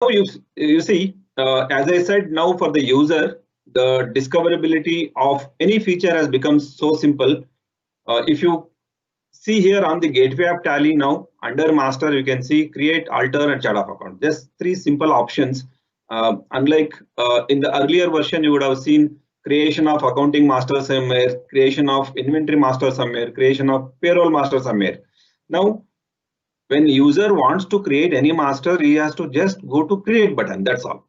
Now you see, as I said, now for the user, the discoverability of any feature has become so simple. If you see here on the gateway of Tally now, under master, you can see create, alter, and chart of account. Just three simple options. Unlike in the earlier version, you would have seen creation of accounting master somewhere, creation of inventory master somewhere, creation of payroll master somewhere. Now, when user wants to create any master, he has to just go to create button. That's all.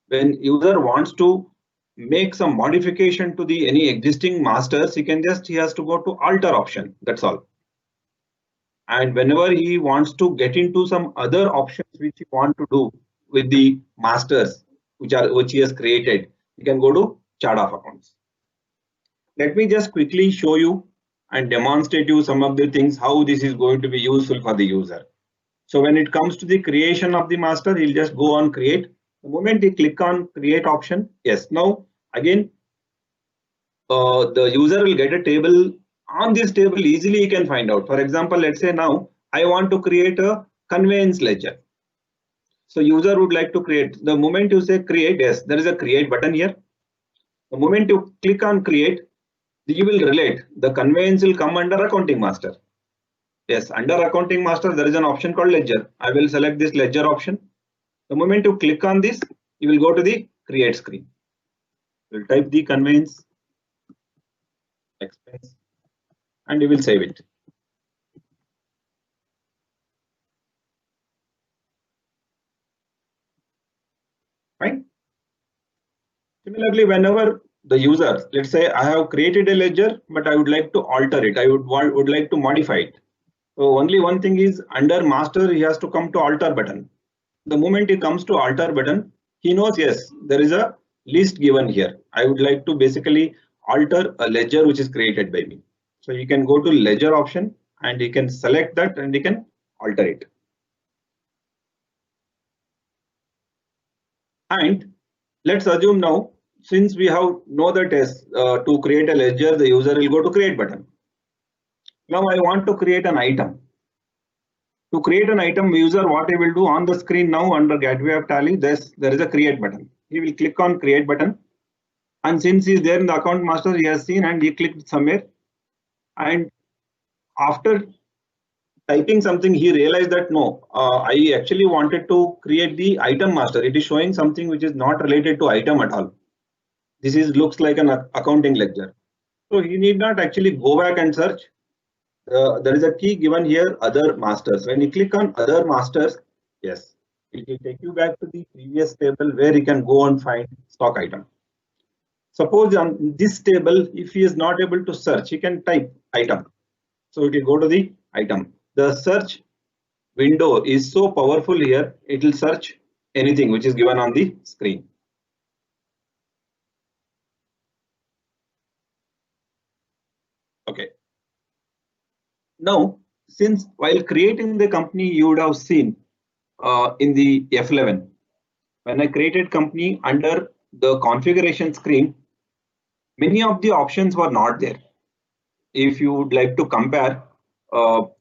When user wants to make some modification to the any existing masters, he has to go to alter option. That's all. And whenever he wants to get into some other options which he want to do with the masters which he has created, he can go to chart of accounts. Let me just quickly show you and demonstrate you some of the things how this is going to be useful for the user. So when it comes to the creation of the master, he'll just go on create. The moment he click on create option, yes, now again the user will get a table. On this table easily he can find out. For example, let's say now I want to create a conveyance ledger. So user would like to create. The moment you say create, yes, there is a create button here. The moment you click on create, you will relate. The conveyance will come under accounting master. Yes, under accounting master there is an option called ledger. I will select this ledger option. The moment you click on this, you will go to the create screen. You will type the conveyance expense and you will save it. Fine. Similarly, whenever the user, let's say I have created a ledger, but I would like to alter it. I would like to modify it. So only one thing is under master, he has to come to alter button. The moment he comes to alter button, he knows, yes, there is a list given here. I would like to basically alter a ledger which is created by me. So you can go to ledger option and you can select that and you can alter it. And let's assume now, since we have know that as to create a ledger, the user will go to create button. Now I want to create an item. To create an item, user what he will do on the screen now under gateway of Tally, there is a create button. He will click on create button. And since he is there in the account master, he has seen and he clicked somewhere. And after typing something, he realized that no, I actually wanted to create the item master. It is showing something which is not related to item at all. This looks like an accounting ledger. So he need not actually go back and search. There is a key given here, other masters. When you click on other masters, yes, it will take you back to the previous table where you can go and find stock item. Suppose on this table, if he is not able to search, he can type item. So it will go to the item. The search window is so powerful here, it will search anything which is given on the screen. Okay. Now, since while creating the company, you would have seen in the F11, when I created company under the configuration screen, many of the options were not there. If you would like to compare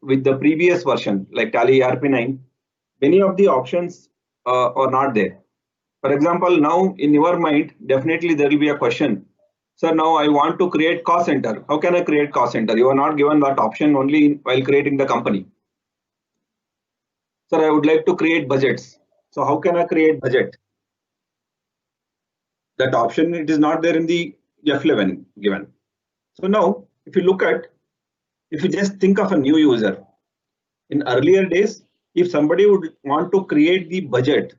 with the previous version like Tally ERP9, many of the options are not there. For example, now in your mind, definitely there will be a question. Sir, now I want to create cost center. How can I create cost center? You are not given that option only while creating the company. Sir, I would like to create budgets. So how can I create budget? That option, it is not there in the F11 given. So now if you look at, if you just think of a new user, in earlier days, if somebody would want to create the budget,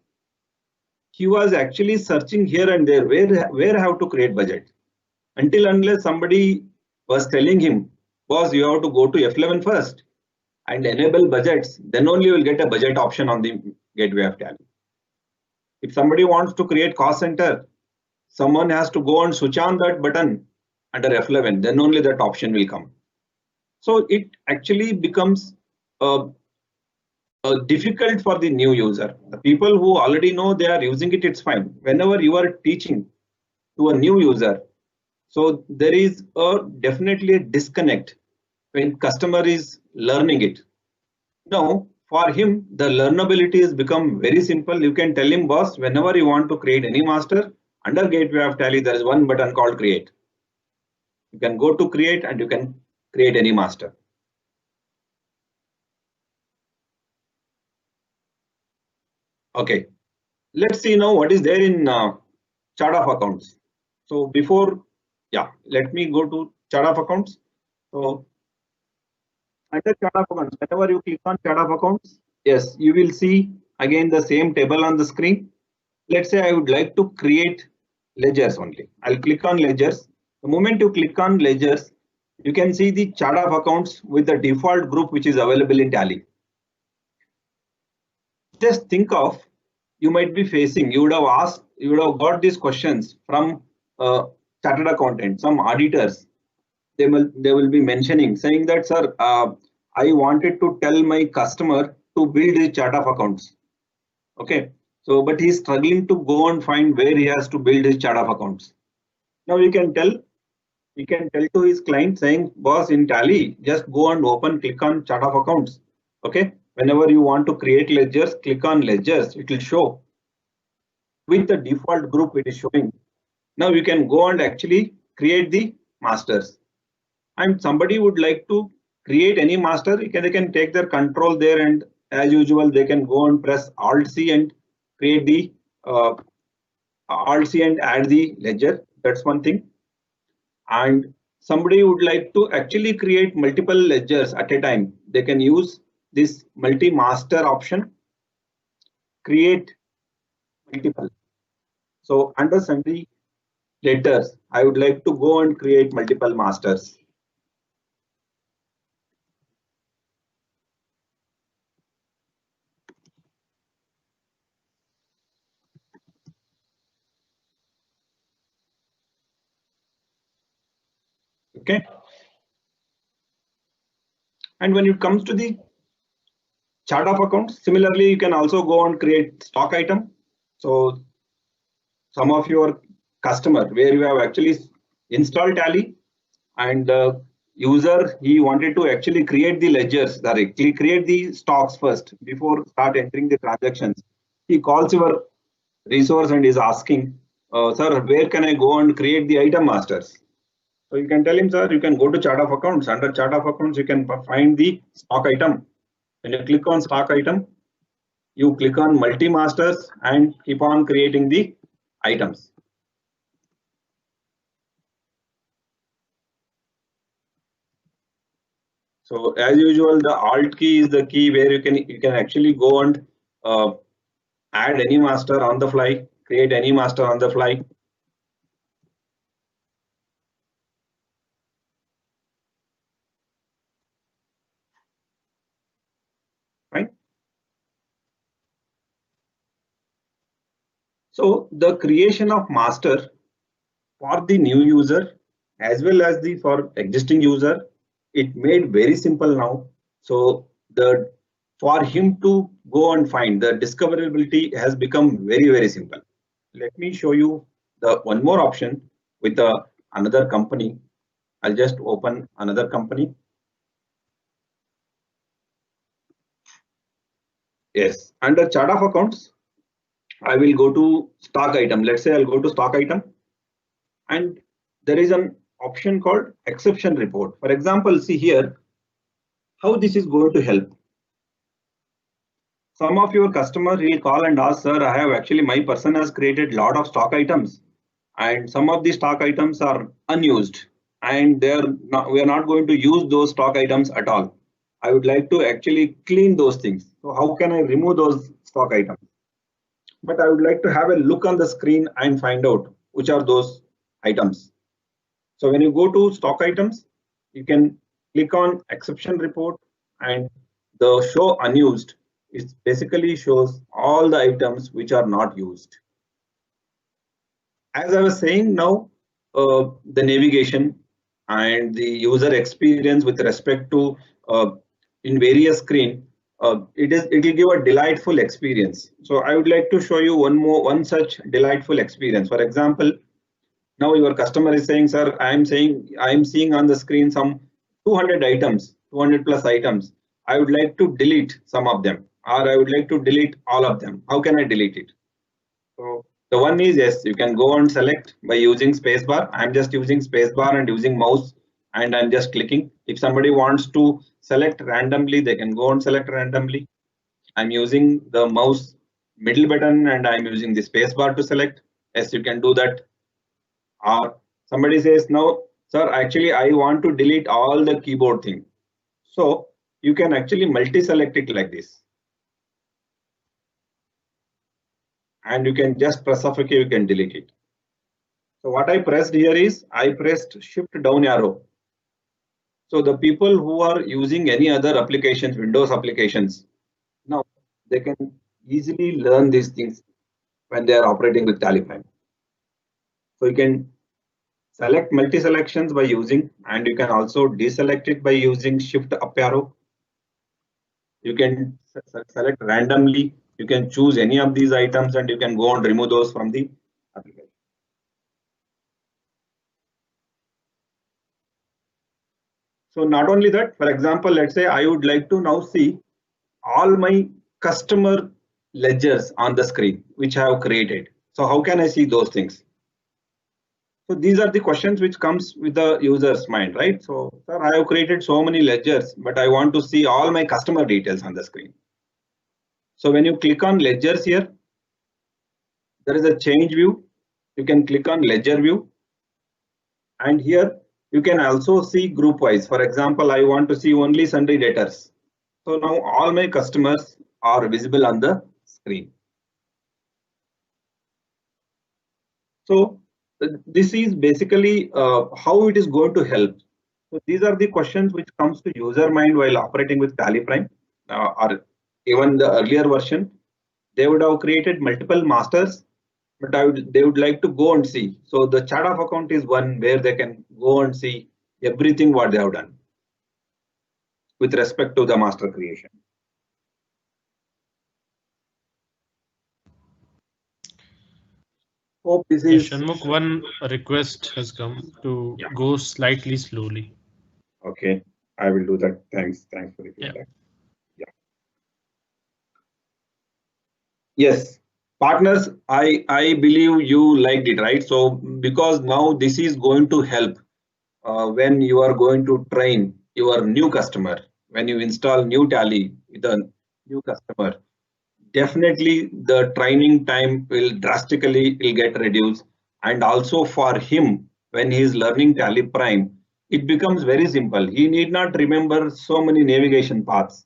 he was actually searching here and there, where I have to create budget. Until unless somebody was telling him, boss, you have to go to F11 first and enable budgets, then only you will get a budget option on the gateway of Tally. If somebody wants to create cost center, someone has to go and switch on that button under F11, then only that option will come. So it actually becomes difficult for the new user. The people who already know they are using it, it's fine. Whenever you are teaching to a new user, so there is definitely a disconnect when customer is learning it. Now, for him, the learnability has become very simple. You can tell him, boss, whenever you want to create any master, under Gateway of Tally, there is one button called create. You can go to create and you can create any master. Okay, let's see now what is there in chart of accounts. So before, let me go to chart of accounts. So under chart of accounts, whenever you click on chart of accounts, yes, you will see again the same table on the screen. Let's say I would like to create ledgers only. I'll click on ledgers. The moment you click on ledgers, you can see the chart of accounts with the default group which is available in Tally. Just think of, you might be facing, you would have got these questions from chartered accountant, some auditors. They will be mentioning, saying that, sir, I wanted to tell my customer to build his chart of accounts. Okay, so but he's struggling to go and find where he has to build his chart of accounts. Now we can tell to his client, saying, boss, in Tally, just go and click on chart of accounts. Okay, whenever you want to create ledgers, click on ledgers. It will show with the default group it is showing. Now you can go and actually create the masters. And somebody would like to create any master, they can take their control there, and as usual they can go and press Alt C and create the Alt C and add the ledger. That's one thing. And somebody would like to actually create multiple ledgers at a time, they can use this multi-master option, create multiple. So under sundry letters, I would like to go and create multiple masters. Okay. And when it comes to the chart of accounts, similarly, you can also go and create stock item. So some of your customer where you have actually installed Tally, and the user, he wanted to actually create the ledgers directly, create the stocks first before start entering the transactions. He calls your resource and is asking, sir, where can I go and create the item masters? So you can tell him, sir, you can go to chart of accounts. Under chart of accounts, you can find the stock item. When you click on stock item, you click on multi masters and keep on creating the items. So as usual, the Alt key is the key where you can actually go and add any master on the fly, create any master on the fly. Right. So the creation of master for the new user as well as the for existing user, it made very simple now. So for him to go and find, the discoverability has become very simple. Let me show you the one more option with another company. I'll just open another company. Yes, under chart of accounts, I will go to stock item. Let's say I'll go to stock item, and there is an option called exception report. For example, see here how this is going to help. Some of your customers will call and ask, sir, I have actually, my person has created lot of stock items, and some of the stock items are unused, and we are not going to use those stock items at all. I would like to actually clean those things. So how can I remove those stock items? But I would like to have a look on the screen and find out which are those items. So when you go to stock items, you can click on exception report, and the show unused, it basically shows all the items which are not used. As I was saying, now the navigation and the user experience with respect to in various screen, it will give a delightful experience. So I would like to show you one such delightful experience. For example, now your customer is saying, sir, I am seeing on the screen some 200 items, 200 plus items. I would like to delete some of them, or I would like to delete all of them. How can I delete it? So the one is, yes, you can go and select by using spacebar. I'm just using spacebar and using mouse, and I'm just clicking. If somebody wants to select randomly, they can go and select randomly. I'm using the mouse middle button and I'm using the spacebar to select. Yes, you can do that. Or somebody says, no, sir, actually I want to delete all the keyboard thing. So you can actually multi-select it like this. And you can just press off OK, you can delete it. So what I pressed here is I pressed shift down arrow. So the people who are using any other applications, Windows applications, now they can easily learn these things when they are operating with Tally Prime. So you can select multi-selections by using, and you can also deselect it by using shift up arrow. You can select randomly. You can choose any of these items and you can go and remove those from the application. So not only that, for example, let's say I would like to now see all my customer ledgers on the screen, which I have created. So how can I see those things? So these are the questions which comes with the user's mind, right? So, sir, I have created so many ledgers, but I want to see all my customer details on the screen. So when you click on ledgers here, there is a change view. You can click on ledger view. And here you can also see group wise. For example, I want to see only sundry debtors. So now all my customers are visible on the screen. So this is basically how it is going to help. So these are the questions which comes to user mind while operating with Tally Prime, or even the earlier version. They would have created multiple masters, but they would like to go and see. So the chart of account is one where they can go and see everything what they have done with respect to the master creation. Hope this is. Shanmugh, one request has come to go slightly slowly. Okay, I will do that. Thanks for the feedback. Yeah. Yes, partners, I believe you liked it, right? So because now this is going to help when you are going to train your new customer, when you install new Tally with a new customer, definitely the training time will drastically will get reduced. And also for him, when he is learning Tally Prime, it becomes very simple. He need not remember so many navigation paths.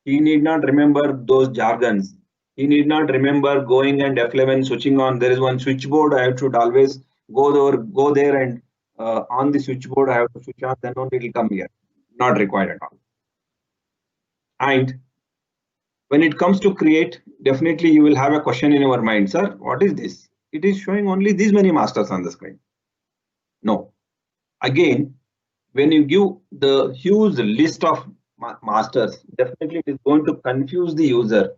He need not remember those jargons. He need not remember going and F11 switching on. There is one switchboard. I should always go there and on the switchboard I have to switch on. Then only it will come here. Not required at all. And when it comes to create, definitely you will have a question in your mind, sir, what is this? It is showing only these many masters on the screen. No. Again, when you give the huge list of masters, definitely it is going to confuse the user.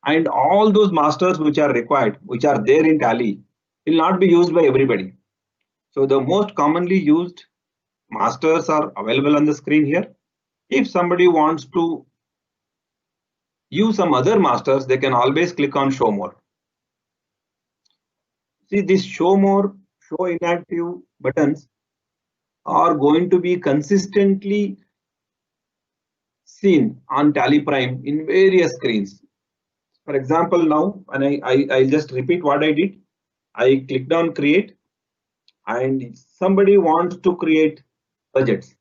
And all those masters which are required, which are there in Tally, will not be used by everybody. So the most commonly used masters are available on the screen here. If somebody wants to use some other masters, they can always click on show more. See, this show more, show inactive buttons are going to be consistently seen on Tally Prime in various screens. For example, now, and I'll just repeat what I did. I clicked on create and somebody wants to create budgets.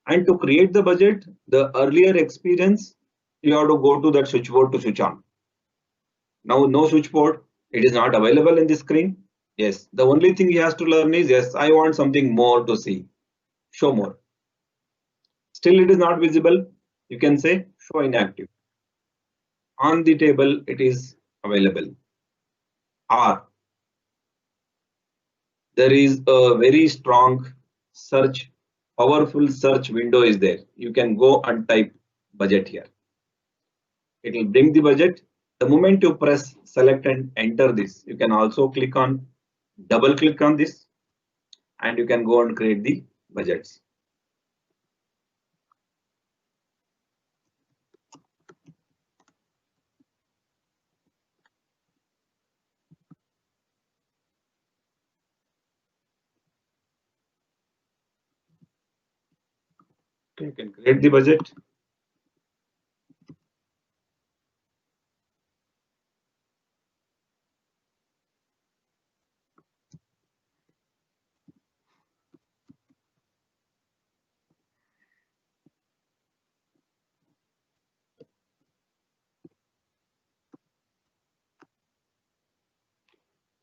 And to create the budget, the earlier experience, you have to go to that switchboard to switch on. Now, no switchboard, it is not available in the screen. Yes, the only thing he has to learn is, yes, I want something more to see. Show more. Still it is not visible. You can say show inactive. On the table, it is available. Or there is a very strong search, powerful search window is there. You can go and type budget here. It will bring the budget. The moment you press select and enter this, you can also click on double click on this and you can go and create the budgets. Okay, you can create the budget.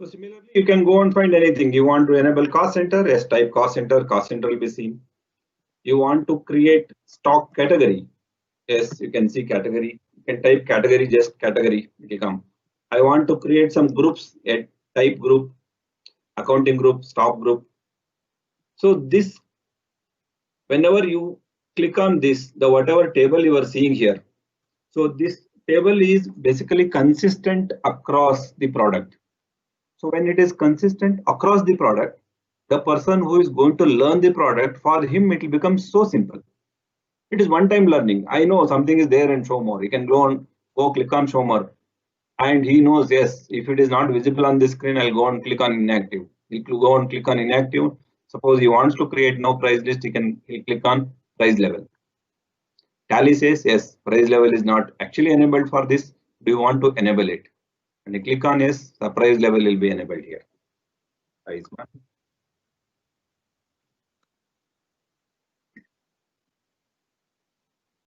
So similarly, you can go and find anything. You want to enable cost center, yes, type cost center will be seen. You want to create stock category, yes, you can see category. You can type category, just category, it will come. I want to create some groups, a type group, accounting group, stock group. So this, whenever you click on this, the whatever table you are seeing here, so this table is basically consistent across the product. So when it is consistent across the product, the person who is going to learn the product, for him it will become so simple. It is one time learning. I know something is there in show more. He can go click on show more, and he knows, yes, if it is not visible on the screen, I'll go and click on inactive. He'll go and click on inactive. Suppose he wants to create no price list, he'll click on price level. Tally says yes, price level is not actually enabled for this. Do you want to enable it? And you click on yes, the price level will be enabled here. Price one,